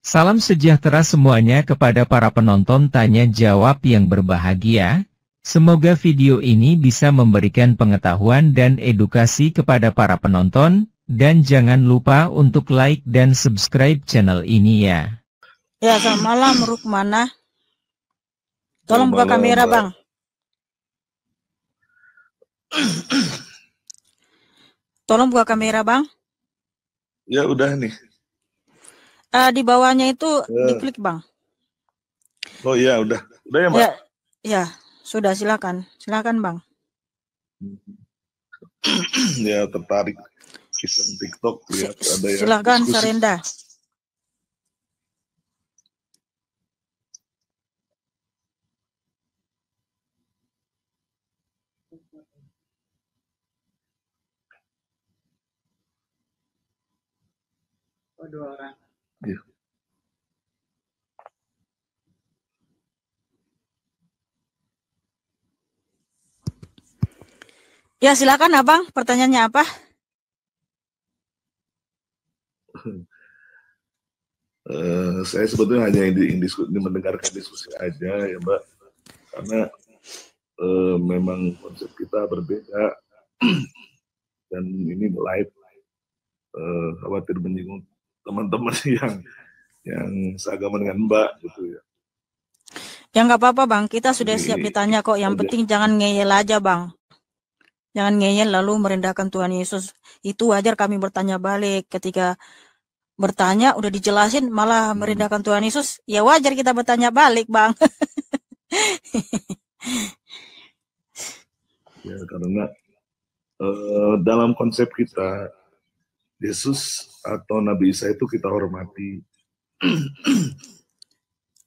Salam sejahtera semuanya kepada para penonton tanya jawab yang berbahagia. Semoga video ini bisa memberikan pengetahuan dan edukasi kepada para penonton, dan jangan lupa untuk like dan subscribe channel ini ya. Ya, selamat malam Rukmana. Tolong buka kamera, Bang. Tolong buka kamera, Bang. Ya udah nih. Di bawahnya itu diklik, Bang. Oh iya, udah ya, Mbak. Ya, sudah, silakan, Bang. Ya, tertarik kisah TikTok lihat ada yang silakan diskusi. Sarenda. Oh, 2 orang. Ya. Ya, silakan Abang, pertanyaannya apa? Saya sebetulnya hanya mendengarkan diskusi aja ya, Mbak, karena memang konsep kita berbeda dan ini live, khawatir menyinggung teman-teman yang seagama dengan Mbak gitu ya. Ya nggak apa-apa, Bang, kita sudah siap ditanya kok. Yang penting jangan ngeyel aja, Bang. Jangan ngeyel lalu merendahkan Tuhan Yesus. Itu wajar kami bertanya balik. Ketika bertanya udah dijelasin malah merendahkan Tuhan Yesus, ya wajar kita bertanya balik, Bang. Ya, karena dalam konsep kita Yesus atau Nabi Isa itu kita hormati.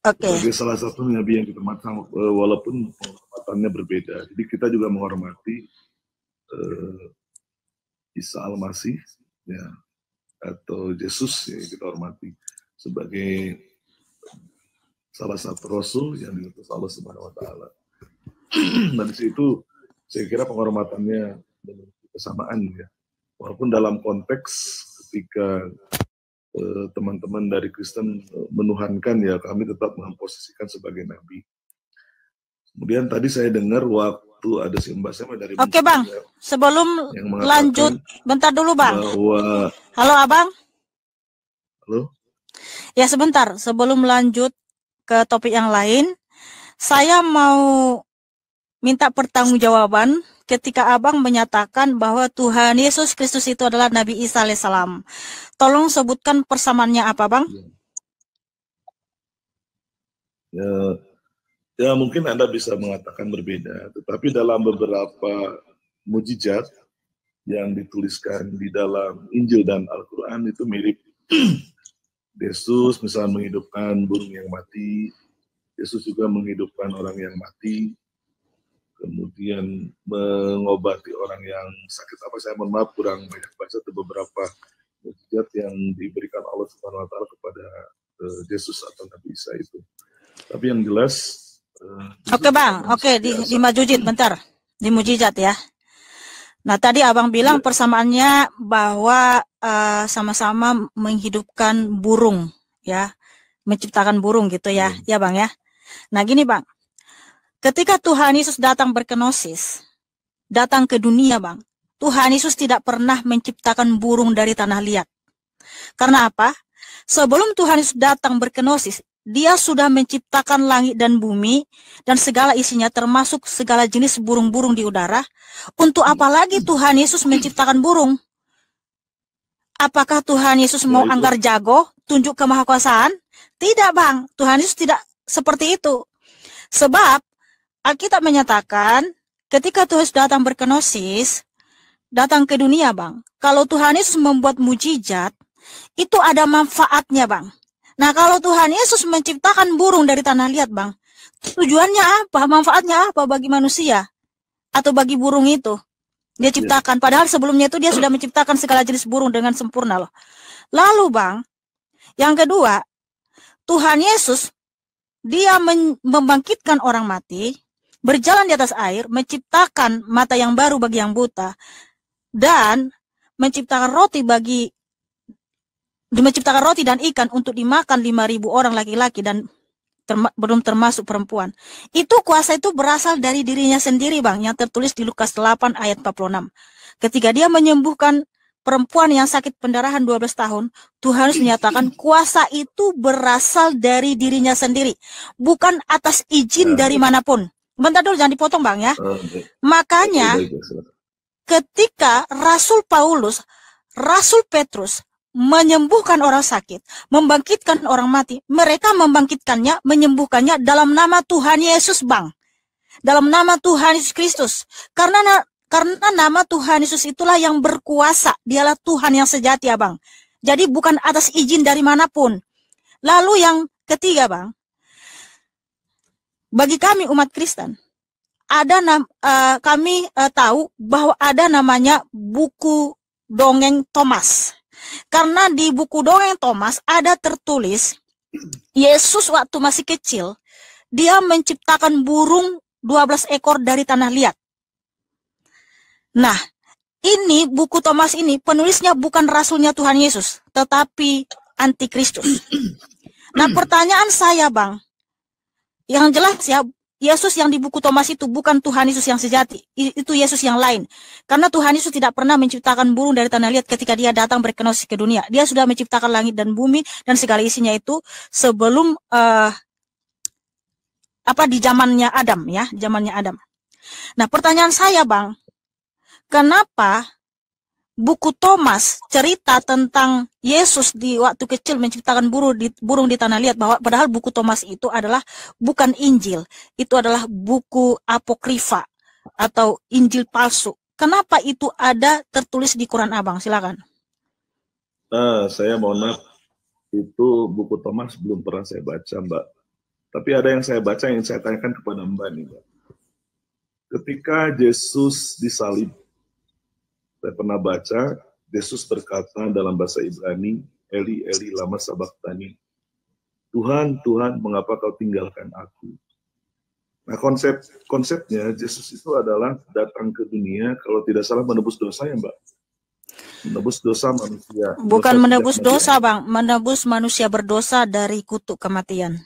Sebagai salah satu nabi yang kita hormati, walaupun penghormatannya berbeda. Jadi kita juga menghormati Isa Al-Masih ya, atau Yesus yang kita hormati sebagai salah satu rasul yang diutus Allah Subhanahu wa taala. Dan di situ saya kira penghormatannya memiliki kesamaan ya. Walaupun dalam konteks ketika teman-teman dari Kristen menuhankan ya, kami tetap memposisikan sebagai nabi. Kemudian tadi saya dengar waktu ada si Mbak Sema dari Oke, Bang, sebelum lanjut bentar dulu, Bang. Halo Abang. Halo. Ya sebentar, sebelum lanjut ke topik yang lain, saya mau minta pertanggungjawaban ketika Abang menyatakan bahwa Tuhan Yesus Kristus itu adalah Nabi Isa alaihissalam. Tolong sebutkan persamaannya apa, Bang? Ya mungkin Anda bisa mengatakan berbeda, tetapi dalam beberapa mujizat yang dituliskan di dalam Injil dan Al-Quran itu mirip. Yesus misalnya menghidupkan burung yang mati, Yesus juga menghidupkan orang yang mati, kemudian mengobati orang yang sakit. Saya mohon maaf kurang banyak baca itu beberapa mujizat yang diberikan Allah Subhanahu wa taala kepada Yesus atau Nabi Isa itu. Tapi yang jelas Oke, Bang, di mujizat bentar. Di mujizat ya. Nah, tadi Abang bilang persamaannya bahwa sama-sama menghidupkan burung ya, menciptakan burung gitu ya. Ya, Bang ya. Nah, gini, Bang. Ketika Tuhan Yesus datang berkenosis, datang ke dunia, Bang, Tuhan Yesus tidak pernah menciptakan burung dari tanah liat. Karena apa? Sebelum Tuhan Yesus datang berkenosis, Dia sudah menciptakan langit dan bumi dan segala isinya, termasuk segala jenis burung-burung di udara. Untuk apa lagi Tuhan Yesus menciptakan burung? Apakah Tuhan Yesus mau anggar jago, tunjuk kemahakuasaan? Tidak, Bang. Tuhan Yesus tidak seperti itu. Sebab Alkitab menyatakan ketika Tuhan Yesus datang berkenosis, datang ke dunia, Bang, kalau Tuhan Yesus membuat mujizat, itu ada manfaatnya, Bang. Nah, kalau Tuhan Yesus menciptakan burung dari tanah liat, Bang, tujuannya apa? Manfaatnya apa bagi manusia? Atau bagi burung itu? Dia ciptakan, padahal sebelumnya itu dia sudah menciptakan segala jenis burung dengan sempurna loh. Lalu, Bang, yang kedua, Tuhan Yesus, Dia membangkitkan orang mati, berjalan di atas air, menciptakan mata yang baru bagi yang buta, dan menciptakan roti bagi menciptakan roti dan ikan untuk dimakan 5.000 orang laki-laki dan belum termasuk perempuan. Itu kuasa itu berasal dari dirinya sendiri, Bang, yang tertulis di Lukas 8 ayat 46. Ketika dia menyembuhkan perempuan yang sakit pendarahan 12 tahun, Tuhan menyatakan kuasa itu berasal dari dirinya sendiri, bukan atas izin dari manapun. Bentar dulu, jangan dipotong, Bang, ya. Makanya ketika Rasul Paulus, Rasul Petrus menyembuhkan orang sakit, membangkitkan orang mati, mereka membangkitkannya, menyembuhkannya dalam nama Tuhan Yesus, Bang. Dalam nama Tuhan Yesus Kristus. Karena nama Tuhan Yesus itulah yang berkuasa. Dialah Tuhan yang sejati, ya, Bang. Jadi bukan atas izin dari manapun. Lalu yang ketiga, Bang, bagi kami umat Kristen, kami tahu bahwa ada namanya buku dongeng Thomas. Karena di buku dongeng Thomas ada tertulis, Yesus waktu masih kecil, dia menciptakan burung 12 ekor dari tanah liat. Nah, ini buku Thomas ini penulisnya bukan rasulnya Tuhan Yesus, tetapi antikristus. Nah, pertanyaan saya, Bang, yang jelas ya, Yesus yang di buku Thomas itu bukan Tuhan Yesus yang sejati. Itu Yesus yang lain. Karena Tuhan Yesus tidak pernah menciptakan burung dari tanah liat ketika dia datang berkenosis ke dunia. Dia sudah menciptakan langit dan bumi dan segala isinya itu sebelum di zamannya Adam, ya, zamannya Adam. Nah, pertanyaan saya, Bang, kenapa buku Thomas cerita tentang Yesus di waktu kecil menciptakan burung di tanah liat, bahwa padahal buku Thomas itu adalah bukan Injil, itu adalah buku apokrifa atau Injil palsu. Kenapa itu ada tertulis di Quran, Abang? Silakan. Saya mohon maaf, itu buku Thomas belum pernah saya baca, Mbak. Tapi ada yang saya baca yang saya tanyakan kepada Mbak nih, Mbak. Ketika Yesus disalib, saya pernah baca, Yesus berkata dalam bahasa Ibrani, Eli, Eli, lama sabachthani. Tuhan, Tuhan, mengapa kau tinggalkan aku? Nah, konsepnya, Yesus itu adalah datang ke dunia, kalau tidak salah menebus dosa, ya, Mbak? Menebus dosa manusia. Bukan menebus dosa, Bang. Menebus manusia berdosa dari kutuk kematian.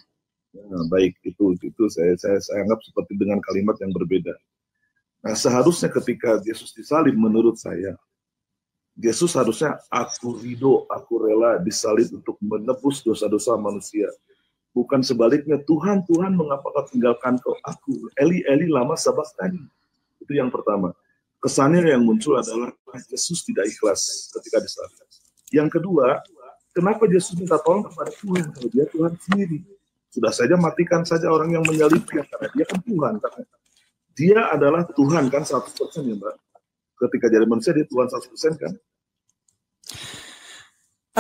Nah, baik, itu saya anggap seperti dengan kalimat yang berbeda. Nah, seharusnya ketika Yesus disalib, menurut saya, Yesus harusnya aku ridho, aku rela disalib untuk menebus dosa-dosa manusia. Bukan sebaliknya, Tuhan, Tuhan, mengapa kau tinggalkan aku? Eli, Eli, lama sabachthani. Itu yang pertama. Kesannya yang muncul adalah Yesus tidak ikhlas ketika disalib. Yang kedua, kenapa Yesus minta tolong kepada Tuhan kalau dia Tuhan sendiri? Sudah saja matikan saja orang yang menyalibnya, karena dia kan Tuhan. Karena dia adalah Tuhan kan 100% ya, Mbak. Ketika jadi manusia dia Tuhan 100% kan?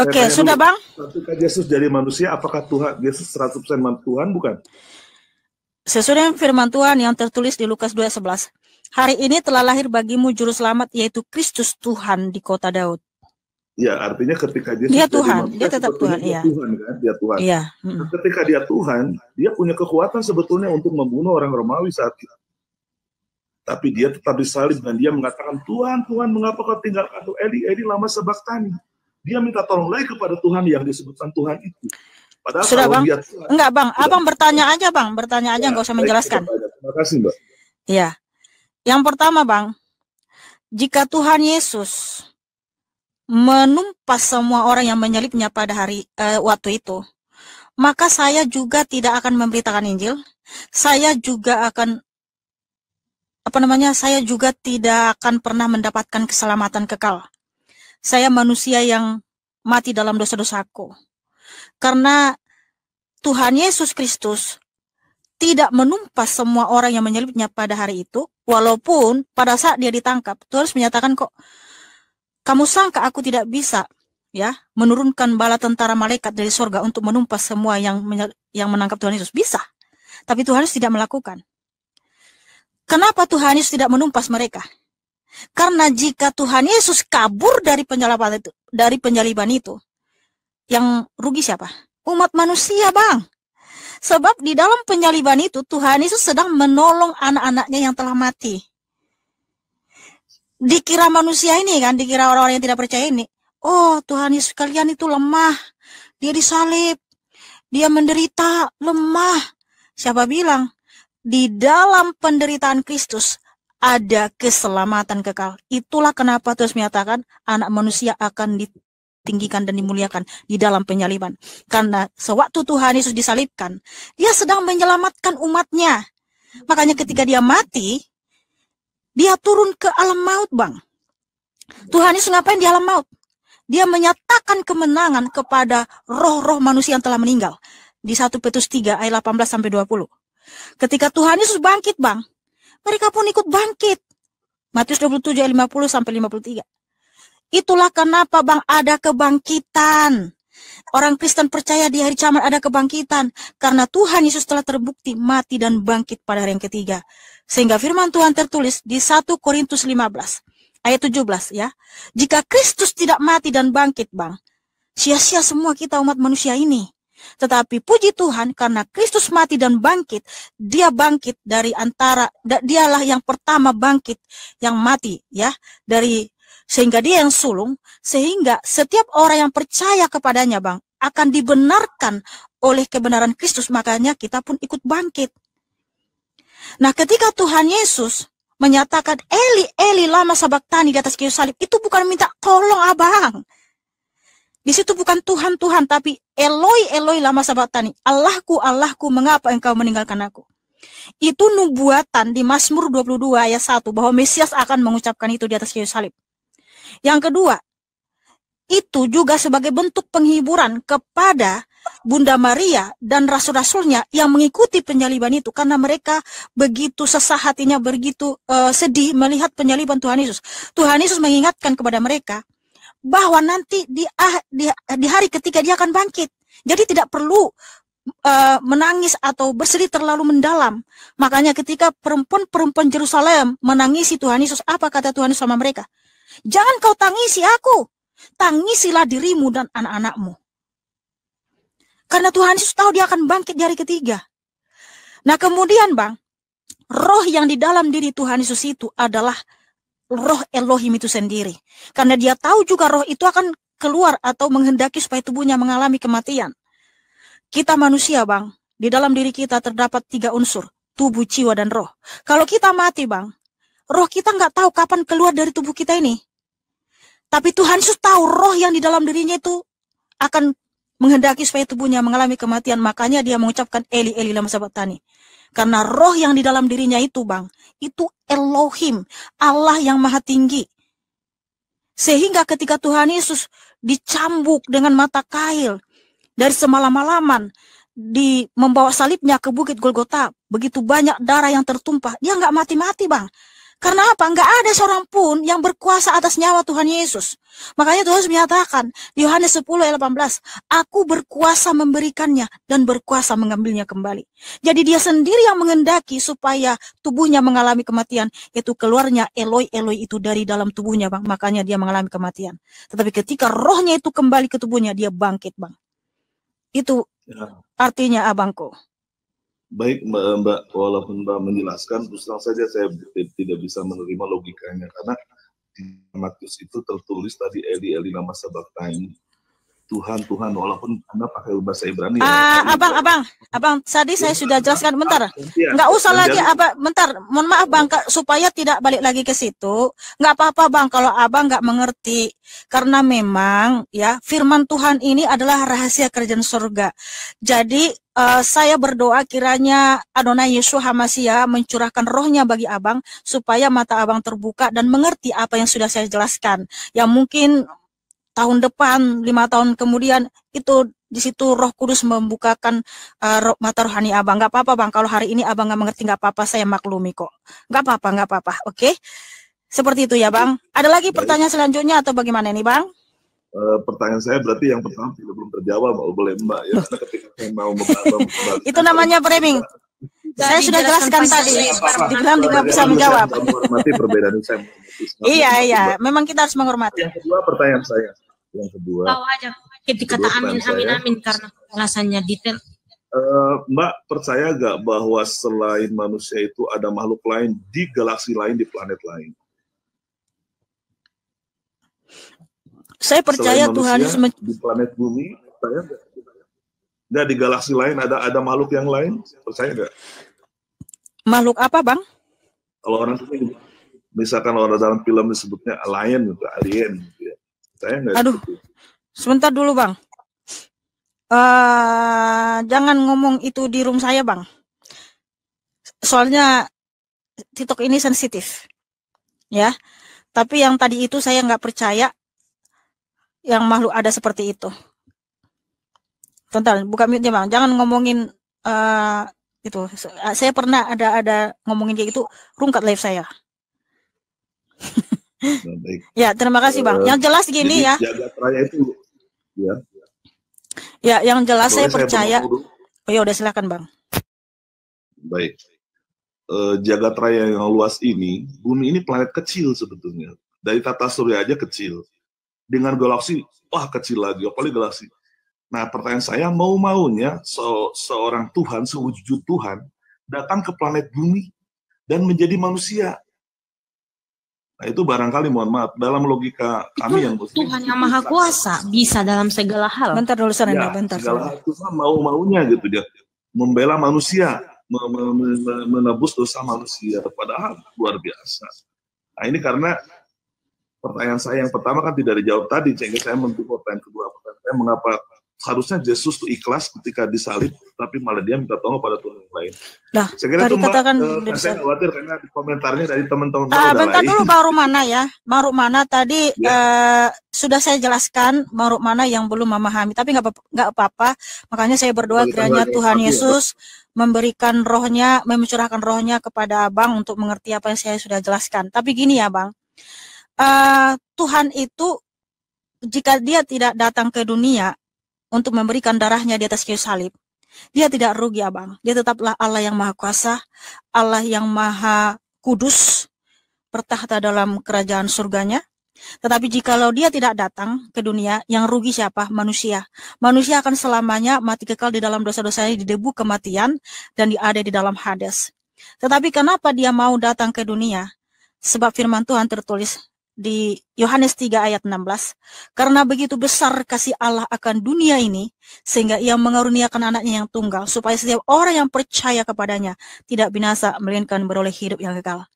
Oke, sudah, Bang. Ketika Yesus jadi manusia, apakah Tuhan Yesus 100% Tuhan bukan? Sesuai dengan firman Tuhan yang tertulis di Lukas 2:11. Hari ini telah lahir bagimu juru selamat, yaitu Kristus Tuhan di kota Daud. Ya, artinya ketika Yesus dia Tuhan, manusia, dia tetap Tuhan, iya. Tuhan kan, dia Tuhan. Iya. Ketika dia Tuhan, dia punya kekuatan sebetulnya untuk membunuh orang Romawi saat itu. Tapi dia tetap disalib dan dia mengatakan, Tuhan, Tuhan, mengapa kau tinggalkan aku? Eli, Eli, lama sabachthani. Dia minta tolong lagi kepada Tuhan yang disebutkan Tuhan itu. Padahal sudah, Bang. Dia Tuhan, enggak, Bang. Abang bertanya aja, Bang. Bertanya aja, nggak usah menjelaskan. Terima kasih, Mbak. Iya. Yang pertama, Bang, jika Tuhan Yesus menumpas semua orang yang menyalibnya pada waktu itu, maka saya juga tidak akan memberitakan Injil. Saya juga akan saya juga tidak akan pernah mendapatkan keselamatan kekal. Saya manusia yang mati dalam dosa-dosaku. Karena Tuhan Yesus Kristus tidak menumpas semua orang yang menyalibnya pada hari itu, walaupun pada saat dia ditangkap, Tuhan menyatakan kok, kamu sangka aku tidak bisa ya menurunkan bala tentara malaikat dari sorga untuk menumpas semua yang menangkap Tuhan Yesus? Bisa. Tapi Tuhan Yesus tidak melakukan. Kenapa Tuhan Yesus tidak menumpas mereka? Karena jika Tuhan Yesus kabur dari penyaliban itu, yang rugi siapa? Umat manusia, Bang. Sebab di dalam penyaliban itu Tuhan Yesus sedang menolong anak-anaknya yang telah mati. Dikira manusia ini kan, dikira orang-orang yang tidak percaya ini, oh Tuhan Yesus kalian itu lemah, dia disalib, dia menderita, lemah. Siapa bilang? Di dalam penderitaan Kristus ada keselamatan kekal. Itulah kenapa Tuhan menyatakan anak manusia akan ditinggikan dan dimuliakan di dalam penyaliban. Karena sewaktu Tuhan Yesus disalibkan, dia sedang menyelamatkan umatnya. Makanya ketika dia mati, dia turun ke alam maut, Bang. Tuhan Yesus ngapain di alam maut? Dia menyatakan kemenangan kepada roh-roh manusia yang telah meninggal. Di 1 Petrus 3 ayat 18-20. Ketika Tuhan Yesus bangkit, Bang, mereka pun ikut bangkit. Matius 27 ayat 50-53. Itulah kenapa, Bang, ada kebangkitan. Orang Kristen percaya di hari kiamat ada kebangkitan. Karena Tuhan Yesus telah terbukti mati dan bangkit pada hari yang ketiga. Sehingga firman Tuhan tertulis di 1 Korintus 15 ayat 17 ya. Jika Kristus tidak mati dan bangkit, Bang, sia-sia semua kita umat manusia ini. Tetapi puji Tuhan karena Kristus mati dan bangkit, dia bangkit dari antara, dialah yang pertama bangkit yang mati ya, sehingga dia yang sulung, sehingga setiap orang yang percaya kepadanya, Bang, akan dibenarkan oleh kebenaran Kristus, makanya kita pun ikut bangkit. Nah, ketika Tuhan Yesus menyatakan Eli Eli lama sabaktani di atas kayu salib, itu bukan minta tolong, Abang. Di situ bukan Tuhan, Tuhan, tapi Eloi, Eloi lama sabaktani. Allahku, Allahku, mengapa engkau meninggalkan aku? Itu nubuatan di Mazmur 22 ayat 1 bahwa Mesias akan mengucapkan itu di atas kayu salib. Yang kedua, itu juga sebagai bentuk penghiburan kepada Bunda Maria dan rasul-rasulnya yang mengikuti penyaliban itu, karena mereka begitu sesah hatinya, begitu sedih melihat penyaliban Tuhan Yesus. Tuhan Yesus mengingatkan kepada mereka bahwa nanti di hari ketiga dia akan bangkit. Jadi tidak perlu menangis atau bersedih terlalu mendalam. Makanya ketika perempuan-perempuan Yerusalem menangisi Tuhan Yesus, apa kata Tuhan Yesus sama mereka? Jangan kau tangisi aku, tangisilah dirimu dan anak-anakmu. Karena Tuhan Yesus tahu dia akan bangkit di hari ketiga. Nah kemudian, Bang, roh yang di dalam diri Tuhan Yesus itu adalah roh Elohim itu sendiri. Karena dia tahu juga roh itu akan keluar atau menghendaki supaya tubuhnya mengalami kematian. Kita manusia, Bang, di dalam diri kita terdapat 3 unsur, tubuh, jiwa, dan roh. Kalau kita mati, Bang, roh kita nggak tahu kapan keluar dari tubuh kita ini. Tapi Tuhan Yesus tahu roh yang di dalam dirinya itu akan menghendaki supaya tubuhnya mengalami kematian. Makanya dia mengucapkan Eli Eli lama sabaktani. Karena roh yang di dalam dirinya itu, Bang, itu Elohim, Allah yang maha tinggi. Sehingga ketika Tuhan Yesus dicambuk dengan mata kail, dari semalam-malaman, membawa salibnya ke bukit Golgota, begitu banyak darah yang tertumpah, dia nggak mati-mati, Bang. Karena apa? Nggak ada seorang pun yang berkuasa atas nyawa Tuhan Yesus. Makanya Tuhan Yesus menyatakan di Yohanes 10 ayat 18, aku berkuasa memberikannya dan berkuasa mengambilnya kembali. Jadi dia sendiri yang menghendaki supaya tubuhnya mengalami kematian, yaitu keluarnya Eloi Eloi itu dari dalam tubuhnya, Bang. Makanya dia mengalami kematian. Tetapi ketika rohnya itu kembali ke tubuhnya, dia bangkit, Bang. Itu artinya, Abangku. Baik Mbak, walaupun Mbak menjelaskan, terus terang saja saya tidak bisa menerima logikanya, karena di Matius itu tertulis tadi Eli Eli lama sabaktani, Tuhan Tuhan, walaupun Anda pakai bahasa Ibrani. Abang, tadi saya sudah jelaskan, bentar. Nggak usah lagi, bentar. Mohon maaf, Bang, supaya tidak balik lagi ke situ. Nggak apa-apa, Bang, kalau Abang nggak mengerti. Karena memang, ya, firman Tuhan ini adalah rahasia kerajaan surga. Jadi, saya berdoa kiranya Adonai Yeshua HaMashiach mencurahkan rohnya bagi Abang, supaya mata Abang terbuka dan mengerti apa yang sudah saya jelaskan. Yang mungkin tahun depan, 5 tahun kemudian, itu di situ Roh Kudus membukakan mata rohani Abang. Nggak apa-apa, Bang. Kalau hari ini Abang nggak mengerti, nggak apa-apa. Saya maklumi kok. Nggak apa-apa. Oke? Seperti itu ya, Bang. Ada lagi pertanyaan selanjutnya atau bagaimana nih, Bang? Pertanyaan saya berarti yang pertama belum terjawab, boleh Mbak ya? Karena ketika saya mau membahas itu namanya framing. Saya sudah jelaskan tadi. Dibilang tidak bisa menjawab. Menghormati perbedaan saya. Iya. Memang kita harus menghormati. Yang kedua, pertanyaan saya. Yang kedua. Tahu aja. Dikata amin karena alasannya detail. Mbak percaya gak bahwa selain manusia itu ada makhluk lain di galaksi lain, di planet lain? Saya percaya Selain Tuhan manusia, Yesus di planet bumi, saya nggak di galaksi lain ada makhluk yang lain, percaya nggak? makhluk apa, Bang? Kalau orang itu, misalkan orang dalam film disebutnya alien gitu, alien gitu ya. Saya nggak Aduh, seperti itu. sebentar dulu, Bang. Jangan ngomong itu di room saya, Bang. Soalnya TikTok ini sensitif, ya. Tapi yang tadi itu saya nggak percaya yang makhluk ada seperti itu. Bentar, buka mute-nya, Bang. Jangan ngomongin itu. Saya pernah ada ngomongin kayak gitu, rungkat live saya. Nah, baik. Ya, terima kasih, Bang. Yang jelas gini ya. Jagat raya itu, ya. Ya, yang jelas Boleh saya percaya. potong dulu? Oh ya, udah silakan, Bang. Baik. Jagat raya yang luas ini, bumi ini planet kecil sebetulnya. Dari tata surya aja kecil. Dengan galaksi, wah kecil lagi, apalagi galaksi. Nah, pertanyaan saya, mau-maunya seorang Tuhan, sewujud Tuhan, datang ke planet bumi dan menjadi manusia. Nah, itu barangkali, mohon maaf, dalam logika kami yang Muslim, Tuhan yang Maha Kuasa bisa dalam segala hal. Bentar dulu, Saranda. ya, Bentar. segala hal Tuhan mau-maunya gitu dia. Membela manusia, menebus dosa manusia, padahal luar biasa. Nah, ini karena pertanyaan saya yang pertama kan tidak dijawab tadi, sehingga saya menunggu pertanyaan kedua. Pertanyaan saya, mengapa harusnya Yesus itu ikhlas ketika disalib, tapi malah dia minta tolong pada Tuhan yang lain. Nah, Saya kira tadi itu, Mbak, katakan saya khawatir karena di komentarnya dari teman-teman bentar lain. dulu, Bang Rumana ya. Bang Rumana tadi sudah saya jelaskan Bang Rumana yang belum memahami, tapi nggak apa-apa. Makanya saya berdoa kiranya Tuhan Yesus memberikan rohnya, mencurahkan rohnya kepada Abang untuk mengerti apa yang saya sudah jelaskan. Tapi gini ya, Bang. Tuhan itu jika dia tidak datang ke dunia untuk memberikan darahnya di atas kayu salib, dia tidak rugi, Abang. Dia tetaplah Allah yang Maha Kuasa, Allah yang Maha Kudus, bertahta dalam kerajaan surganya. Tetapi jikalau dia tidak datang ke dunia, yang rugi siapa? Manusia. Manusia akan selamanya mati kekal di dalam dosa-dosanya, di debu kematian, dan ada di dalam Hades. Tetapi kenapa dia mau datang ke dunia? Sebab firman Tuhan tertulis di Yohanes 3 ayat 16, karena begitu besar kasih Allah akan dunia ini, sehingga ia mengaruniakan anaknya yang tunggal, supaya setiap orang yang percaya kepadanya tidak binasa, melainkan beroleh hidup yang kekal.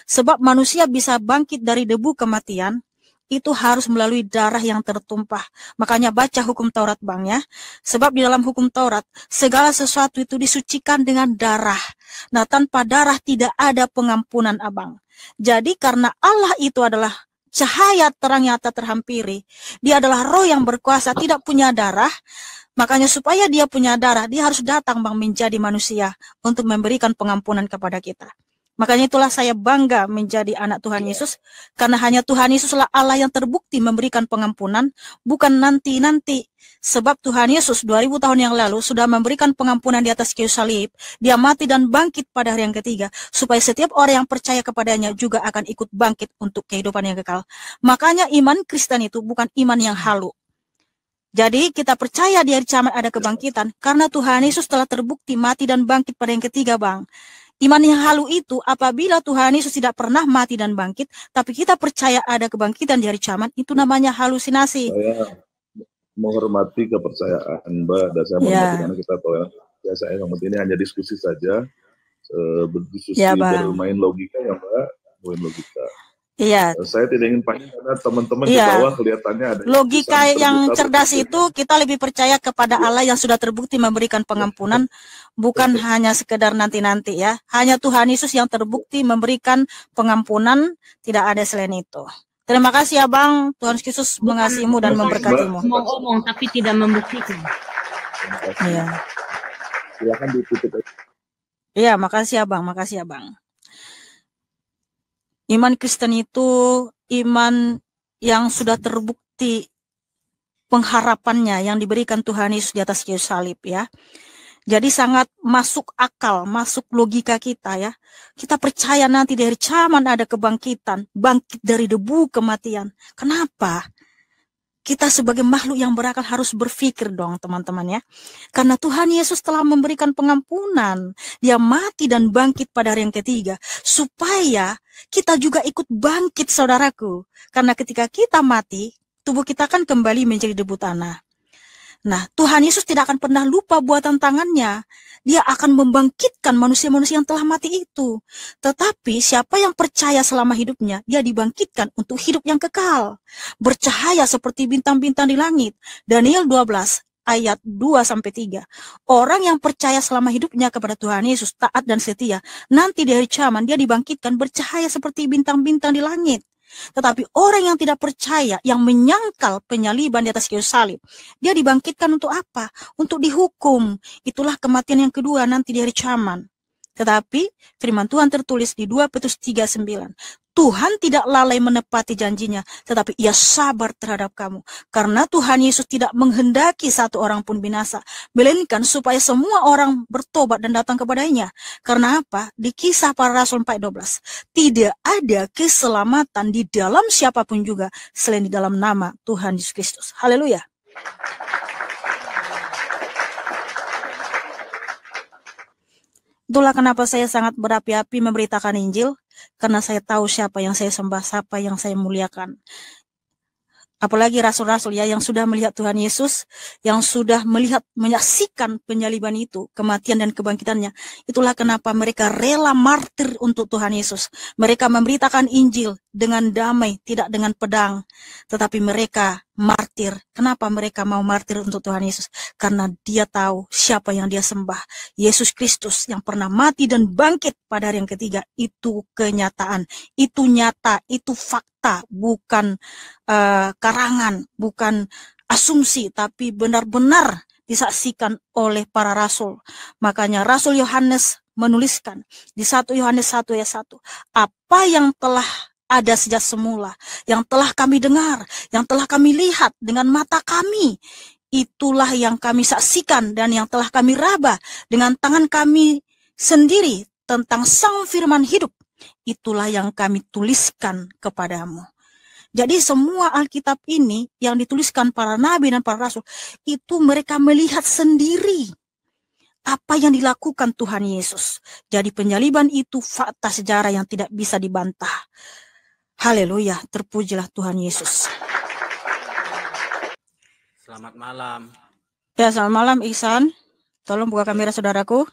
Sebab manusia bisa bangkit dari debu kematian, itu harus melalui darah yang tertumpah. Makanya baca hukum Taurat, Bang, ya. Sebab di dalam hukum Taurat, segala sesuatu itu disucikan dengan darah. Nah, tanpa darah tidak ada pengampunan, Abang. Jadi karena Allah itu adalah cahaya terang yang tak terhampiri, dia adalah roh yang berkuasa, tidak punya darah. Makanya supaya dia punya darah, dia harus datang, Bang, menjadi manusia untuk memberikan pengampunan kepada kita. Makanya itulah saya bangga menjadi anak Tuhan Yesus, karena hanya Tuhan Yesuslah Allah yang terbukti memberikan pengampunan, bukan nanti-nanti. Sebab Tuhan Yesus 2000 tahun yang lalu sudah memberikan pengampunan di atas kayu salib. Dia mati dan bangkit pada hari yang ketiga, supaya setiap orang yang percaya kepadanya juga akan ikut bangkit untuk kehidupan yang kekal. Makanya iman Kristen itu bukan iman yang halu. Jadi kita percaya di hari kiamat ada kebangkitan, karena Tuhan Yesus telah terbukti mati dan bangkit pada yang ketiga, Bang. Iman yang halu itu apabila Tuhan Yesus tidak pernah mati dan bangkit, tapi kita percaya ada kebangkitan di hari kiamat, itu namanya halusinasi. Saya menghormati kepercayaan Mbak, dan saya menghormati karena kita toleran. Ya, saya ini hanya diskusi saja, berdiskusi, ya, bermain logika ya Mbak, bermain logika. Iya. Saya tidak ingin panjang karena teman-teman di bawah kelihatannya ada logika yang cerdas itu kita lebih percaya kepada Allah yang sudah terbukti memberikan pengampunan, bukan hanya sekedar nanti-nanti ya. Hanya Tuhan Yesus yang terbukti memberikan pengampunan, tidak ada selain itu. Terima kasih ya Bang, Tuhan Yesus mengasihimu dan memberkatimu. Ngomong tapi tidak membuktikan. Iya. Silakan ditutup. Iya, makasih ya Bang, makasih ya Bang. Iman Kristen itu iman yang sudah terbukti pengharapannya yang diberikan Tuhan Yesus di atas kayu salib ya. Jadi sangat masuk akal, masuk logika kita ya. Kita percaya nanti dari zaman ada kebangkitan, bangkit dari debu kematian. Kenapa? Kita sebagai makhluk yang berakal harus berpikir dong teman-teman ya. Karena Tuhan Yesus telah memberikan pengampunan. Dia mati dan bangkit pada hari yang ketiga. Supaya kita juga ikut bangkit saudaraku. Karena ketika kita mati, tubuh kita kan kembali menjadi debu tanah. Nah, Tuhan Yesus tidak akan pernah lupa buatan tangannya. Dia akan membangkitkan manusia-manusia yang telah mati itu. Tetapi siapa yang percaya selama hidupnya, dia dibangkitkan untuk hidup yang kekal. Bercahaya seperti bintang-bintang di langit. Daniel 12 ayat 2-3. Orang yang percaya selama hidupnya kepada Tuhan Yesus, taat dan setia, nanti di hari kiamat dia dibangkitkan bercahaya seperti bintang-bintang di langit. Tetapi orang yang tidak percaya, yang menyangkal penyaliban di atas kayu salib, dia dibangkitkan untuk apa? Untuk dihukum. Itulah kematian yang kedua nanti di hari kiamat. Tetapi firman Tuhan tertulis di 2 Petrus 3:9. Tuhan tidak lalai menepati janjinya, tetapi ia sabar terhadap kamu. Karena Tuhan Yesus tidak menghendaki satu orang pun binasa, melainkan supaya semua orang bertobat dan datang kepadanya. Karena apa? Di Kisah Para Rasul 4:12, tidak ada keselamatan di dalam siapapun juga, selain di dalam nama Tuhan Yesus Kristus. Haleluya. Itulah kenapa saya sangat berapi-api memberitakan Injil, karena saya tahu siapa yang saya sembah, siapa yang saya muliakan. Apalagi rasul-rasul ya, yang sudah melihat Tuhan Yesus, yang sudah menyaksikan penyaliban itu, kematian dan kebangkitannya. Itulah kenapa mereka rela martir untuk Tuhan Yesus. Mereka memberitakan Injil dengan damai, tidak dengan pedang. Tetapi mereka martir. Kenapa mereka mau martir untuk Tuhan Yesus? Karena dia tahu siapa yang dia sembah. Yesus Kristus yang pernah mati dan bangkit pada hari yang ketiga. Itu kenyataan. Itu nyata. Itu fakta. Bukan karangan. Bukan asumsi. Tapi benar-benar disaksikan oleh para rasul. Makanya Rasul Yohanes menuliskan di 1 Yohanes 1 ayat 1. Apa yang telah ada sejak semula, yang telah kami dengar, yang telah kami lihat dengan mata kami, itulah yang kami saksikan dan yang telah kami raba dengan tangan kami sendiri tentang Sang Firman hidup. Itulah yang kami tuliskan kepadamu. Jadi semua Alkitab ini yang dituliskan para nabi dan para rasul, itu mereka melihat sendiri apa yang dilakukan Tuhan Yesus. Jadi penyaliban itu fakta sejarah yang tidak bisa dibantah. Haleluya, terpujilah Tuhan Yesus. Selamat malam. Ya, selamat malam Ihsan. Tolong buka kamera saudaraku.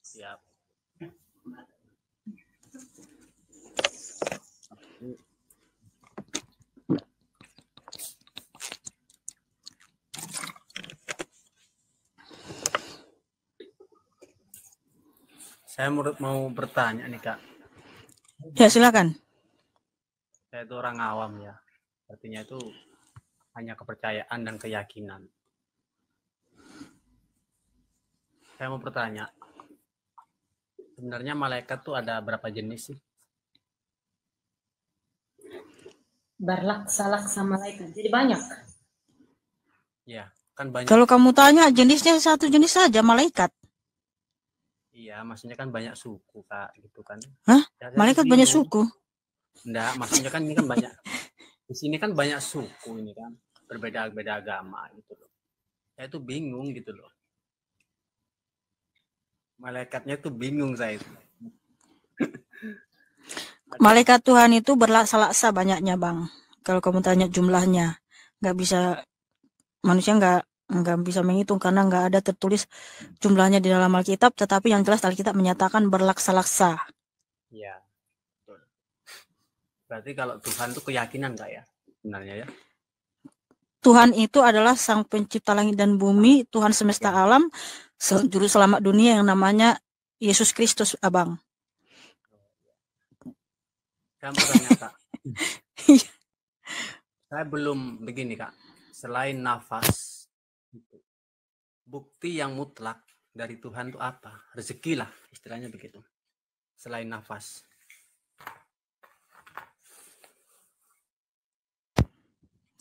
Siap. Saya mau bertanya nih Kak. Ya, silakan. Saya itu orang awam ya. Artinya itu hanya kepercayaan dan keyakinan. Saya mau bertanya, sebenarnya malaikat tuh ada berapa jenis sih? Berlaksa-laksa malaikat. Jadi banyak. Ya, kan banyak. Kalau kamu tanya jenisnya satu jenis saja, malaikat. Iya, maksudnya kan banyak suku Kak, gitu kan. Hah? Ya, Malaikat banyak suku? Enggak, maksudnya kan ini kan banyak. Di sini kan banyak suku ini kan, berbeda-beda agama gitu loh. Saya tuh bingung gitu loh. Malaikatnya tuh bingung saya itu. Malaikat Tuhan itu berlaksa-laksa banyaknya, Bang. Kalau kamu tanya jumlahnya, nggak bisa, manusia nggak bisa menghitung karena nggak ada tertulis jumlahnya di dalam Alkitab. Tetapi yang jelas Alkitab menyatakan berlaksa-laksa. Iya. Berarti kalau Tuhan itu keyakinan nggak ya sebenarnya ya? Tuhan itu adalah Sang Pencipta langit dan bumi, Tuhan semesta alam, Juru Selamat dunia yang namanya Yesus Kristus, Abang. Saya mau tanya Kak. Saya belum begini Kak. Selain nafas, bukti yang mutlak dari Tuhan itu apa? Rezeki lah istilahnya begitu. Selain nafas.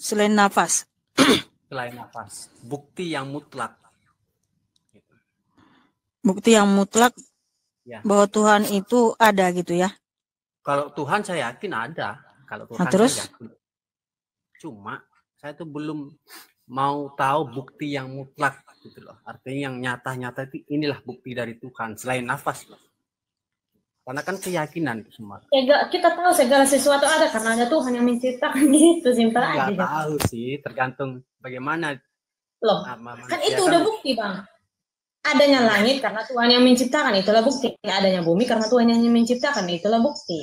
Selain nafas. Selain nafas, bukti yang mutlak. Bukti yang mutlak Ya. bahwa Tuhan itu ada gitu ya. Kalau Tuhan saya yakin ada. Kalau Tuhan terus? saya yakin. Cuma saya tuh belum mau tahu bukti yang mutlak gitu loh. Artinya yang nyata-nyata itu inilah bukti dari Tuhan selain nafas loh. Karena kan keyakinan itu semua. Kita tahu segala sesuatu ada karena ada Tuhan yang menciptakan gitu, simpel aja. Nggak tahu sih, tergantung bagaimana. Loh, kan itu udah bukti, Bang. Adanya langit karena Tuhan yang menciptakan, itulah bukti. Adanya bumi karena Tuhan yang menciptakan, itulah bukti.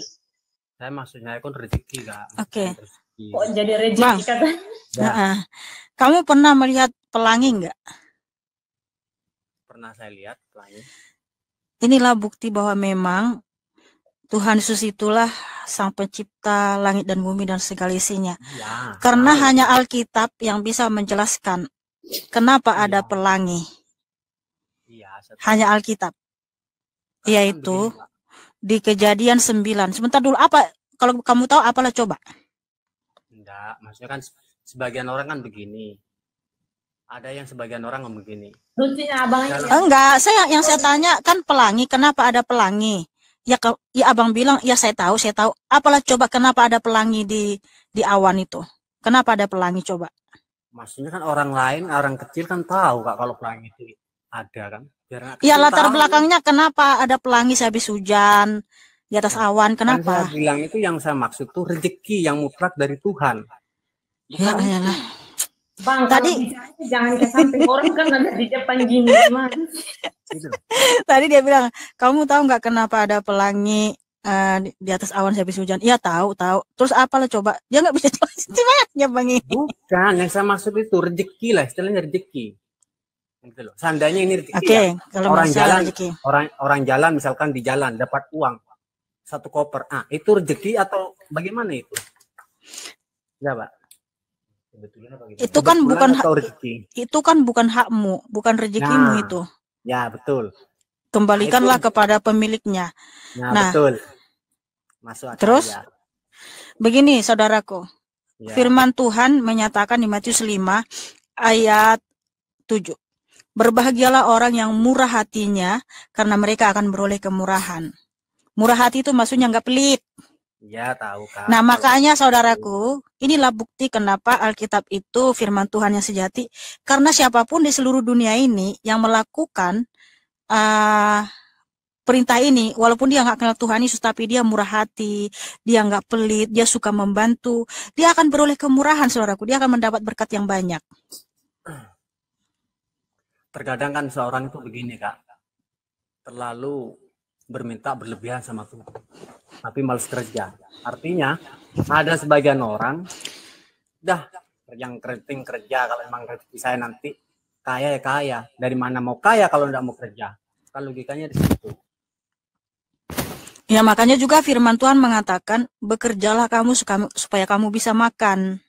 Saya maksudnya kan rezeki, Kak. Oke. Kok jadi rezeki kata? Kamu pernah melihat pelangi enggak? Pernah saya lihat pelangi. Inilah bukti bahwa memang Tuhan Yesus itulah sang pencipta langit dan bumi dan segala isinya. Ya, Karena hanya Alkitab yang bisa menjelaskan kenapa ada pelangi. Iya, hanya Alkitab. Yaitu di Kejadian 9. Sebentar dulu, apa kalau kamu tahu apalah coba? Enggak, maksudnya kan sebagian orang kan begini. Ada yang sebagian orang yang begini. Enggak, yang saya tanya kan pelangi, kenapa ada pelangi? Ya abang bilang, ya saya tahu. Apalah coba kenapa ada pelangi di awan itu? Kenapa ada pelangi coba? Maksudnya kan orang lain, orang kecil kan tahu Kak kalau pelangi itu ada kan. Ya latar belakangnya kenapa ada pelangi sehabis hujan di atas awan, kenapa? Kan saya bilang itu yang saya maksud tuh rezeki yang mutlak dari Tuhan. Ya iyalah. Bang, tadi jangan ke samping orang kan ada di depan gini gimana? Tadi dia bilang, kamu tahu nggak kenapa ada pelangi di atas awan sehabis hujan? Iya tahu. Terus apalah coba? Dia nggak bisa jelasin gimana Bang ini. Bukan, yang saya maksud itu rezeki lah, istilahnya rezeki. Gitu loh. Seandainya ini rezeki kalau orang jalan, rezeki. orang jalan misalkan di jalan dapat uang 1 koper, itu rezeki atau bagaimana itu? Ya Pak. Itu kan bukan itu kan bukan hakmu, bukan rezekimu itu. Ya betul. Kembalikanlah kepada pemiliknya. Nah betul. Masuk akal. Terus begini saudaraku, firman Tuhan menyatakan di Matius 5 ayat 7. Berbahagialah orang yang murah hatinya, karena mereka akan beroleh kemurahan. Murah hati itu maksudnya nggak pelit. Ya tahu Kak. Nah makanya saudaraku, inilah bukti kenapa Alkitab itu firman Tuhan yang sejati. Karena siapapun di seluruh dunia ini yang melakukan perintah ini, walaupun dia nggak kenal Tuhan Yesus, tapi dia murah hati, dia nggak pelit, dia suka membantu, dia akan beroleh kemurahan saudaraku, dia akan mendapat berkat yang banyak. Terkadang kan seorang itu begini Kak, terlalu berminta berlebihan sama Tuhan, tapi malas kerja. Artinya ada sebagian orang, yang keriting kerja, kalau memang rezeki saya nanti kaya ya kaya. Dari mana mau kaya kalau tidak mau kerja? Kan logikanya di situ. Ya makanya juga firman Tuhan mengatakan, bekerjalah kamu supaya kamu bisa makan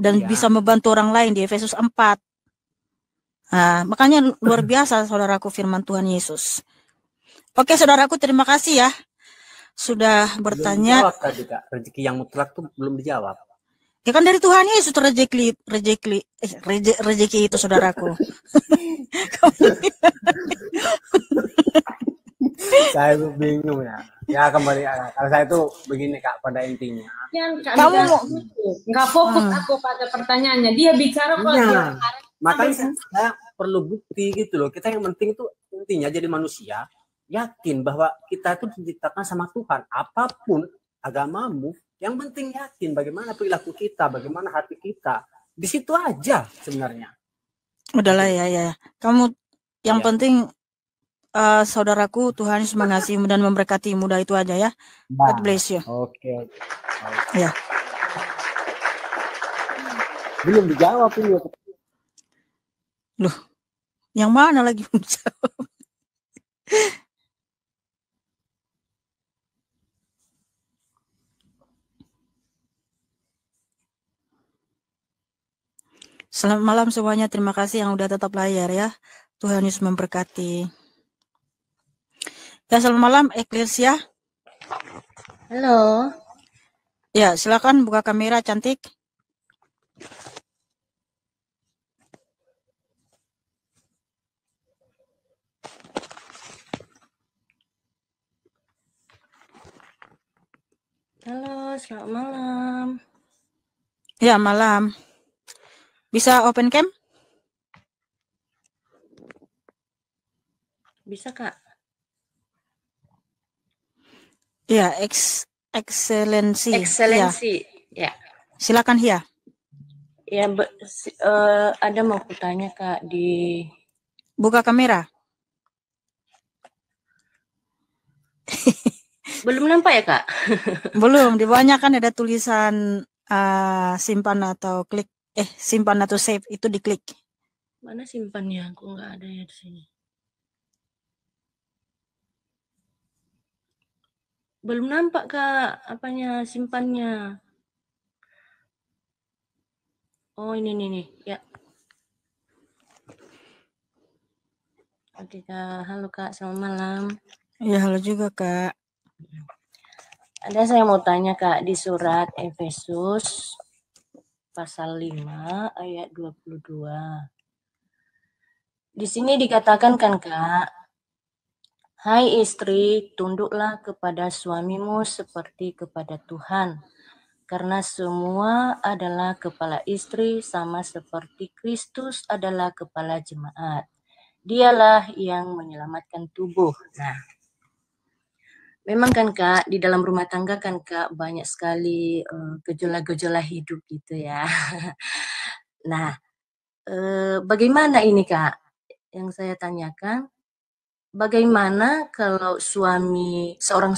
dan bisa membantu orang lain di Efesus 4. Nah, makanya luar biasa saudaraku firman Tuhan Yesus. Oke saudaraku, terima kasih ya sudah bertanya. Belum dijawab tadi Kak, rezeki yang mutlak tuh belum dijawab. Ya kan dari Tuhan Yesus rezeki itu saudaraku. Saya tuh bingung ya. Ya kembali kalau saya tuh begini Kak, pada intinya. Kamu nggak fokus aku pada pertanyaannya. Dia bicara kok. Makanya saya perlu bukti gitu loh. Kita yang penting itu intinya jadi manusia yakin bahwa kita itu diciptakan sama Tuhan. Apapun agamamu, yang penting yakin bagaimana perilaku kita, bagaimana hati kita. Di situ aja sebenarnya. Udahlah ya. Kamu yang penting saudaraku, Tuhan Yesus mengasihimu dan memberkatimu, mudah itu aja ya. God bless you. Oke. Ya. Belum dijawab ini. Loh, yang mana lagi menjawab? Selamat malam semuanya, terima kasih yang udah tetap layar ya. Tuhan Yesus memberkati. Ya, selamat malam Eklesia. Halo. Ya, silakan buka kamera cantik. Halo, selamat malam. Ya, malam. Bisa open cam? Bisa, Kak. Ya, Excellency. Excellency. Ya. Silakan Hia. Ya, ada mau kutanya Kak di. Buka kamera. Belum nampak ya Kak? Belum. Di bawahnya kan ada tulisan simpan atau klik. Simpan atau save itu diklik. Mana simpannya? Aku nggak ada ya di sini. Belum nampak Kak, apanya simpannya. Oh ini nih, ya. Oke Kak, halo Kak, selamat malam. Ya, halo juga Kak. Ada saya mau tanya Kak, di surat Efesus pasal 5 ayat 22. Di sini dikatakan kan Kak, hai istri, tunduklah kepada suamimu seperti kepada Tuhan, karena semua adalah kepala istri sama seperti Kristus adalah kepala jemaat. Dialah yang menyelamatkan tubuh. Nah, memang kan Kak, di dalam rumah tangga kan Kak, banyak sekali gejolak-gejolak hidup gitu ya. Nah, bagaimana ini Kak? Yang saya tanyakan, bagaimana kalau seorang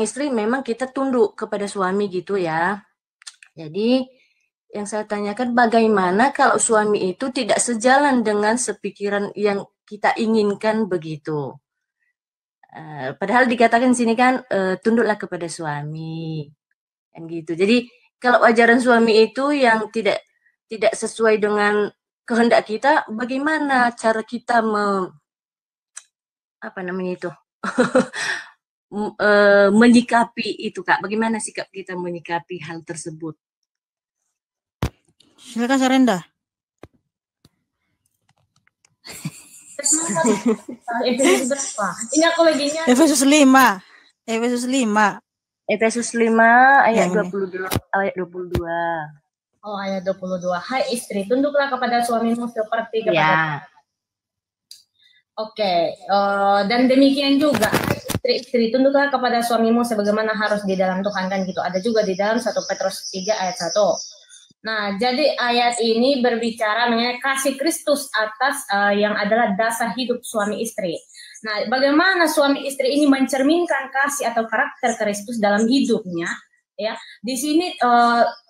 istri memang kita tunduk kepada suami gitu ya. Jadi yang saya tanyakan, bagaimana kalau suami itu tidak sejalan dengan sepikiran yang kita inginkan begitu. Padahal dikatakan di sini kan tunduklah kepada suami, kan gitu. Jadi kalau ajaran suami itu yang tidak sesuai dengan kehendak kita, bagaimana cara kita menyikapi itu Kak? Bagaimana sikap kita menyikapi hal tersebut? Silakan Sarenda. Efesus berapa? Ini aku lagi nyari. Efesus 5. Efesus 5 ayat 22. Oh, ayat 22. Hai istri, tunduklah kepada suamimu seperti kepada Oke, dan demikian juga istri-istri, tunduklah kepada suamimu sebagaimana harus di dalam Tuhan, kan gitu. Ada juga di dalam 1 Petrus 3 ayat 1. Nah, jadi ayat ini berbicara mengenai kasih Kristus atas yang adalah dasar hidup suami istri. Nah, bagaimana suami istri ini mencerminkan kasih atau karakter Kristus dalam hidupnya? Ya, di sini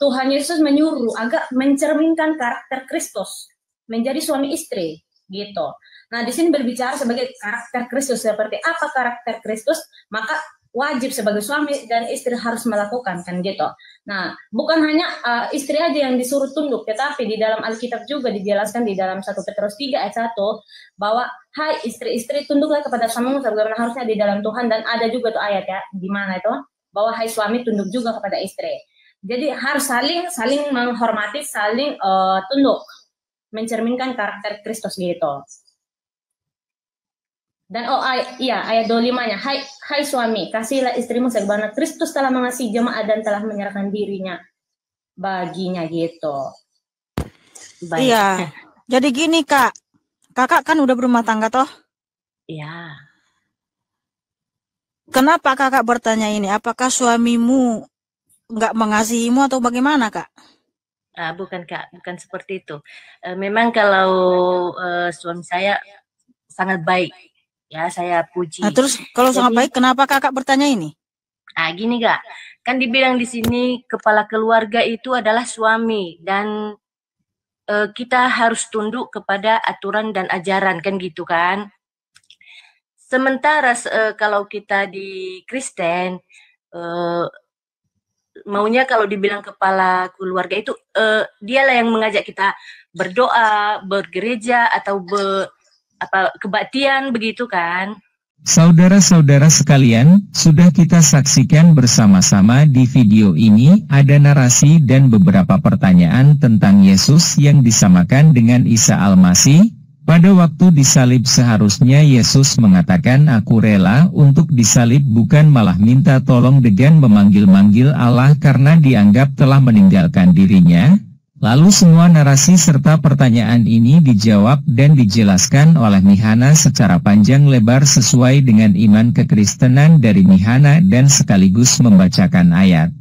Tuhan Yesus menyuruh agar mencerminkan karakter Kristus menjadi suami istri, gitu. Nah, di sini berbicara sebagai karakter Kristus, seperti apa karakter Kristus, maka wajib sebagai suami dan istri harus melakukan, kan gitu. Nah, bukan hanya istri aja yang disuruh tunduk, tetapi di dalam Alkitab juga dijelaskan di dalam 1 Petrus 3 ayat 1 bahwa hai istri-istri, tunduklah kepada suamimu sebagaimana harusnya di dalam Tuhan, dan ada juga tuh ayat ya, di mana itu? Bahwa hai suami tunduk juga kepada istri. Jadi harus saling menghormati, saling tunduk, mencerminkan karakter Kristus gitu. Dan ayat 25-nya, hai suami, kasihilah istrimu sebagaimana Kristus telah mengasihi jemaat dan telah menyerahkan dirinya baginya gitu. Baik. Iya. Jadi gini Kak, kakak kan udah berumah tangga toh? Iya. Kenapa kakak bertanya ini? Apakah suamimu nggak mengasihimu atau bagaimana Kak? Bukan Kak, bukan seperti itu. Memang kalau suami saya sangat baik, ya saya puji. Nah, terus kalau sangat baik, kenapa kakak bertanya ini? Gini Kak, kan dibilang di sini kepala keluarga itu adalah suami, dan kita harus tunduk kepada aturan dan ajaran, kan gitu kan. Sementara kalau kita di Kristen, maunya kalau dibilang kepala keluarga itu dialah yang mengajak kita berdoa, bergereja atau kebaktian begitu kan. Saudara-saudara sekalian, sudah kita saksikan bersama-sama di video ini ada narasi dan beberapa pertanyaan tentang Yesus yang disamakan dengan Isa Al-Masih. Pada waktu disalib seharusnya Yesus mengatakan aku rela untuk disalib, bukan malah minta tolong dengan memanggil-manggil Allah karena dianggap telah meninggalkan dirinya. Lalu semua narasi serta pertanyaan ini dijawab dan dijelaskan oleh Mihana secara panjang lebar sesuai dengan iman kekristenan dari Mihana dan sekaligus membacakan ayat.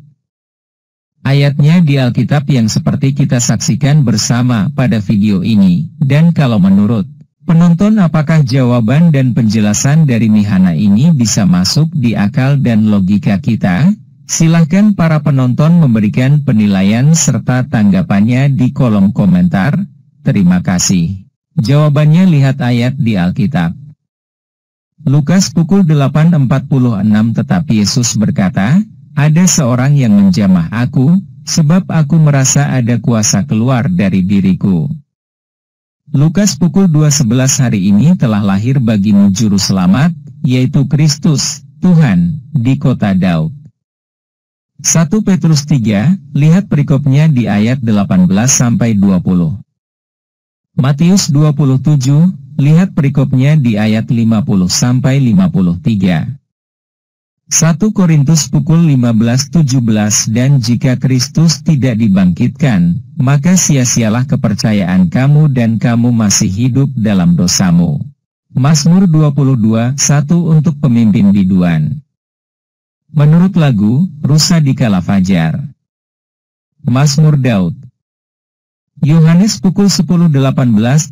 Ayatnya di Alkitab yang seperti kita saksikan bersama pada video ini, dan kalau menurut penonton apakah jawaban dan penjelasan dari Mihana ini bisa masuk di akal dan logika kita? Silahkan para penonton memberikan penilaian serta tanggapannya di kolom komentar. Terima kasih. Jawabannya lihat ayat di Alkitab. Lukas pukul 8.46 tetapi Yesus berkata, ada seorang yang menjamah aku, sebab aku merasa ada kuasa keluar dari diriku. Lukas pukul 2.11 hari ini telah lahir bagimu juru selamat, yaitu Kristus, Tuhan, di kota Daud. 1 Petrus 3, lihat perikopnya di ayat 18-20. Matius 27, lihat perikopnya di ayat 50-53. 1 Korintus pukul 15-17 dan jika Kristus tidak dibangkitkan, maka sia-sialah kepercayaan kamu dan kamu masih hidup dalam dosamu. Mazmur 22:1 untuk pemimpin biduan. Menurut lagu, Rusa di Kala Fajar. Mazmur Daud. Yohanes pukul 10.18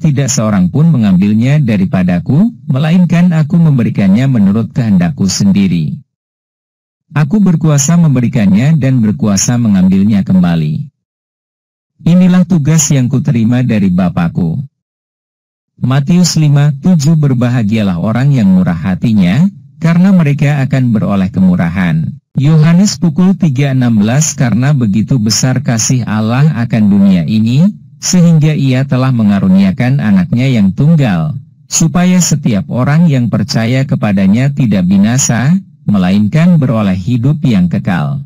tidak seorang pun mengambilnya daripadaku, melainkan aku memberikannya menurut kehendakku sendiri. Aku berkuasa memberikannya dan berkuasa mengambilnya kembali. Inilah tugas yang kuterima dari Bapakku. Matius 5:7 berbahagialah orang yang murah hatinya, karena mereka akan beroleh kemurahan. Yohanes pukul 3:16 karena begitu besar kasih Allah akan dunia ini, sehingga ia telah mengaruniakan anaknya yang tunggal, supaya setiap orang yang percaya kepadanya tidak binasa, melainkan beroleh hidup yang kekal.